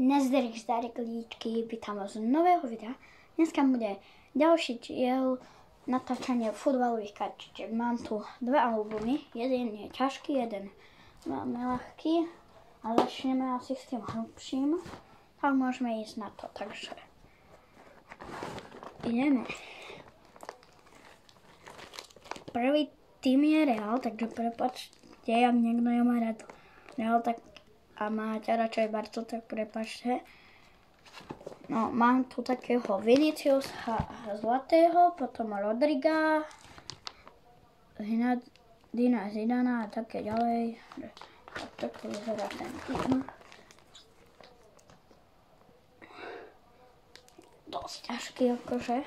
Nezderých zdaríklíčky, vítam vás z nového videa. Dneska bude ďalší diel natáčania futbalových kartičiek. Mám tu dve albumy, jeden je ťažký, jeden veľmi ľahký. A začneme asi s tým hrubším. Tak môžeme ísť na to, takže ideme. Prvý tým je Real, takže prepáčte, ak niekto nemá rád Real, tak a máte radšej Barcu, tak prepáčte. No, mám tu takého Viniciusa zlatého, potom Rodriga, Zinedina Zidana a také ďalej. Tak to vyzerá ten tým. Dosť ťažký akože.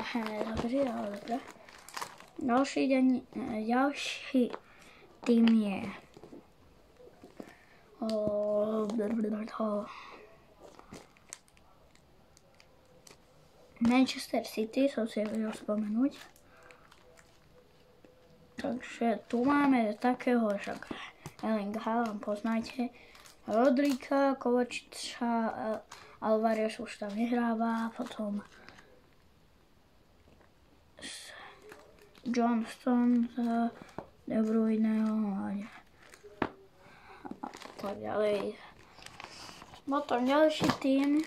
Aha, nedobrí, ale dobre. Ďalší tým je Manchester City, som si vedel spomenúť. Takže tu máme takého, však Erling Haaland poznáte, Rodriga, Kovačiča, Alvarez už tam vyhráva, potom Johnston, De Bruyneho a tak ďalej. Potom ďalší tým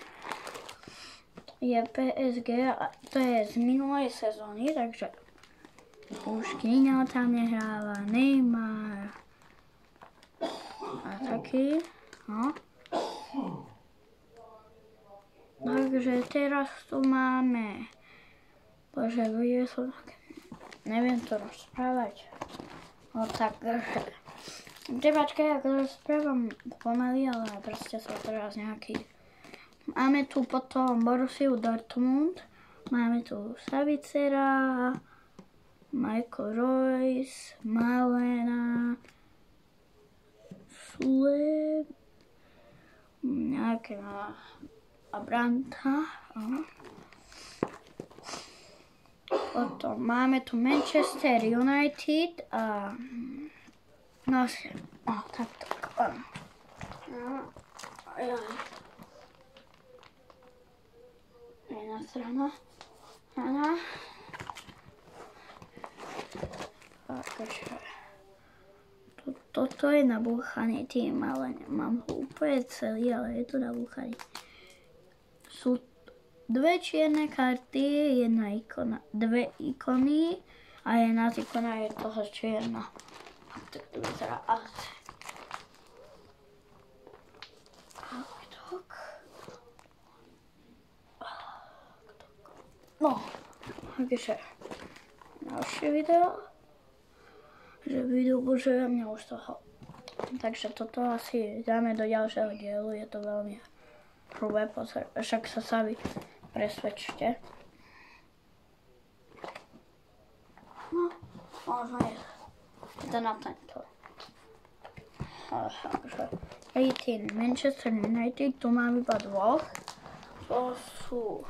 je PSG, a to je z minulej sezóny, takže už Kylian tam nehráva, Neymar a taký, no. Takže teraz tu máme, bože, bude som tak, neviem to rozprávať, no takže prepačkaj, ako rozprávam pomaly, ale proste som teraz nejaký. Máme tu potom Borussiu Dortmund, máme tu Savicera, Michael Royce, Malena, Sule, nejaké Abranta. Potom máme tu Manchester United a takto. Jedna strana. Toto je nabúchaný tým, ale nemám ho úplne celý, ale je to nabúchaný. Sú dve čierne karty, dve ikony a jedna z ikona je toho čierna. Tak to vyzerá asi. No, takže ďalšie video. Bože, mňa už toho. Takže toto asi dáme do ďalšieho dielu, je to veľmi hrubé, však sa sami presvedčte. No, možno je to na tento. Takže Manchester United, tu mám iba dvoch. To sú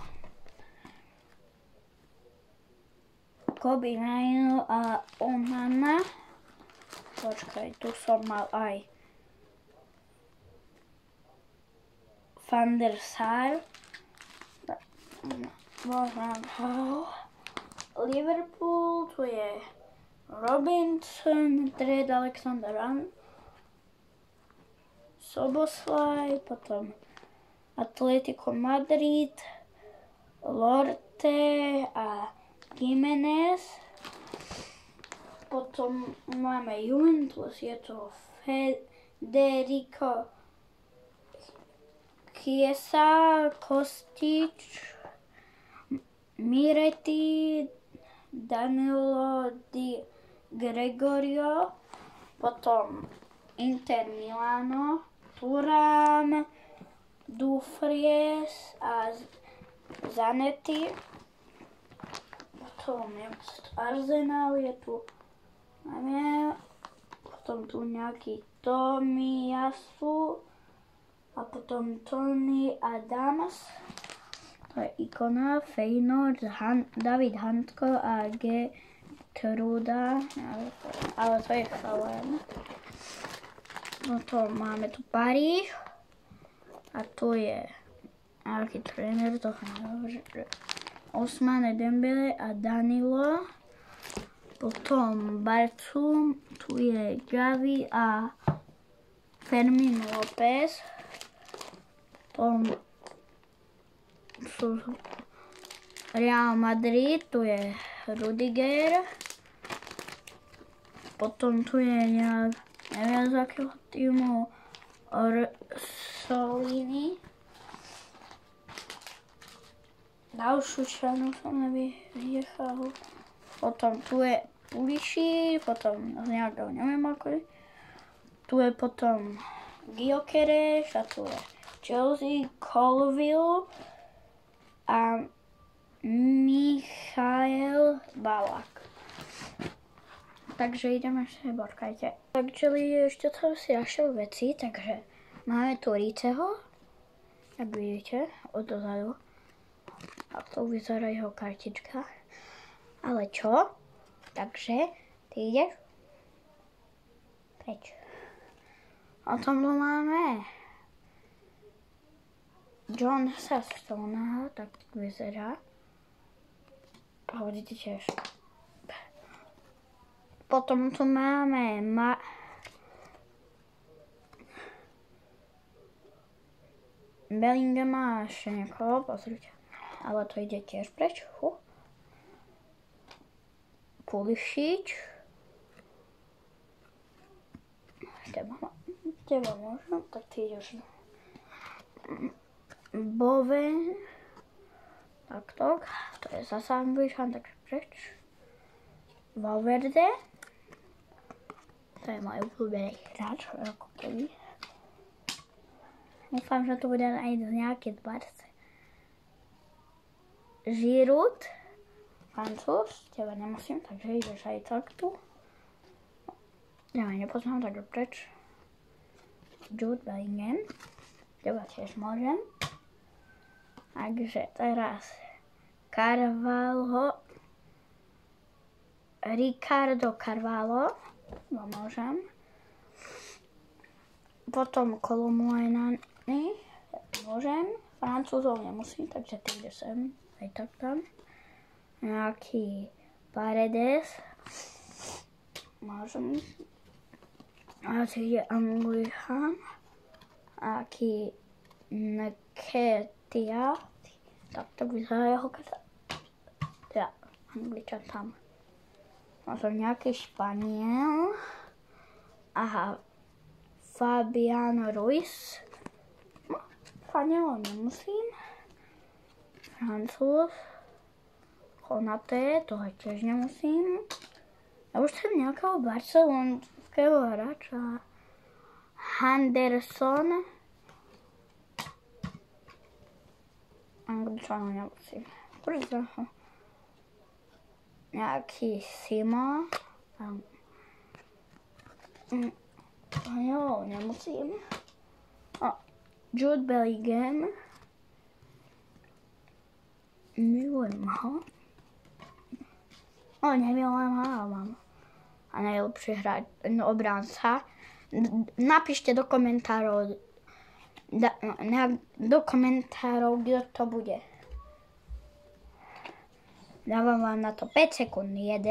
Kobe Maino a Onana. Počkaj, tu som mal aj Van der Sar. Liverpool, tu je Robinson, Trent Alexander-Arnold, Szoboszlai, potom Atletico Madrid, Lorte a Jiménez. Potom máme Juventus, je to Federico Chiesa, Kostic, Miretti, Danilo Di Gregorio, potom Inter Milano, Thuram, Dumfries a Zanetti. Potom Arsenal je tu, potom tu nejaký Tomiyasu a potom Tony Adams, to je ikona, Feyenoord, David Handko a Truda, ale to je Falen. Potom máme tu Paríž, A to je nejaký tréner, to Ousmane Dembele a Danilo. Potom Barcu, tu je Xavi a Fermín López. Potom sú Real Madrid, tu je Rudiger. Potom tu je neviem z akého týmu, Solini. Ďalšiu členu som nevynechal. Potom tu je Pulisic, potom z nejakého neviem ako je. Tu je potom Gyökeres a tu je Chelsea, Colville a Michael Ballack. Takže ideme sa borkajte. Takže ešte som si našiel veci, takže máme tu Riceho, jak vidíte, odzadu. A to vyzerá jeho kartička. Ale čo? Takže ty ideš preč. A tam tu máme John Sastona, tak vyzerá. Pohodíte tiež. Potom tu máme Bellinghama a ešte niekoho, pozrite. Ale to ide tiež preč. Pulisic. Teba môžem, tak ty ideš. Bowen. Takto. To je zase Angličan, takže preč. Valverde. To je môj obľúbený hráč, ako prvý. Dúfam, že to bude aj nejaký z Barce. Giroud. Francúz. Teba nemusím, takže ideš aj takto. Ja nepoznám, takže preč. Jude Bellingham. Teba tiež môžem. Takže teraz Carvalho. Ricardo Carvalho. Môžem. Potom Kolomuani. Môžem. Francúzov nemusím, takže ty ide sem. Aj tak tam. Nejaký Paredes. Môžem. A tu ide Angličan. Aký Nketiah. Tak vyzerá jeho karta. Teda Angličan tam. Možno nejaký Španiel. Aha. Fabián Ruiz. Španielov nemusím. Francúz. Konaté, toho tiež nemusím. Ja už chcem nejakého barcelonského hráča. Henderson. Angličanov nemusím. Nejaký Sima. Jo, nemusím. Jude Bellingham. Milujem ho. Nemilujem ho, ale mám. A najlepší obránca. Napíšte do komentárov, kto to bude. Dávam vám na to 5 sekúnd. 1,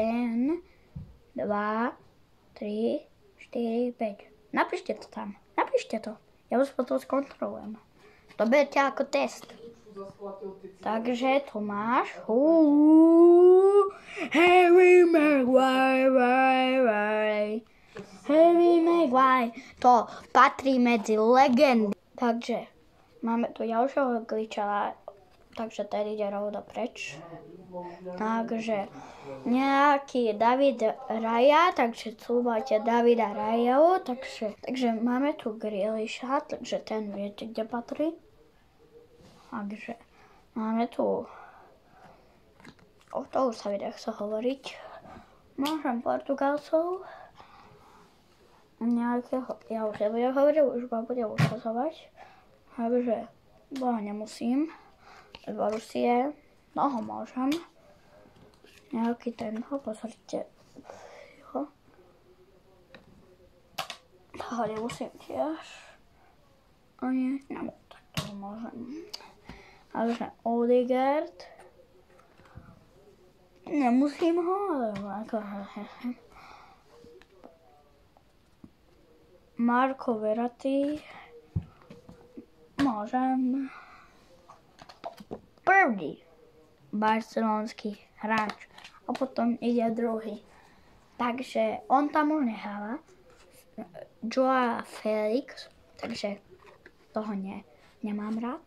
2, 3, 4, 5. Napíšte to tam. Napíšte to. Ja už potom skontrolujem. To berte ako test. Takže tu máš. Harry Maguire. Harry Maguire. To patrí medzi legendy. Takže máme tu ďalšieho Angličana. Takže tady ide rovno preč. Takže nejaký David Raya, takže tu máte Davida Rayu, takže máme tu Grealisha, takže ten viete, kde patrí. Takže máme tu, o to už sa vie, chce hovoriť. Môžem Portugalcov. Nejakého, ja už nebudem hovoriť, už ma budem ukazovať. Takže, nemusím. Z Borusie, no ho môžem. Nejaký tenho, pozrite. Toho nemusím tiež. O nie, tak to Ale Odegaard. Nemusím ho, ako... Marco Verratti. Môžem. Prvý barcelonský hráč. A potom ide druhý. Takže on tam už nehráva. Joao Felix. Takže toho nemám rád.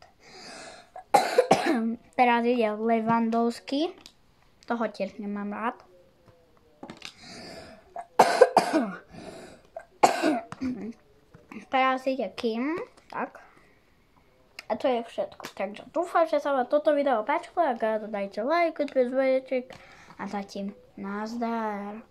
Teraz ide Lewandowski. Toho tiež nemám rád. Teraz ide Kim. Tak. A to je všetko. Takže dúfam, že sa vám toto video páčilo. Ak dajte like, odpis zvoneček. A zatím nazdar.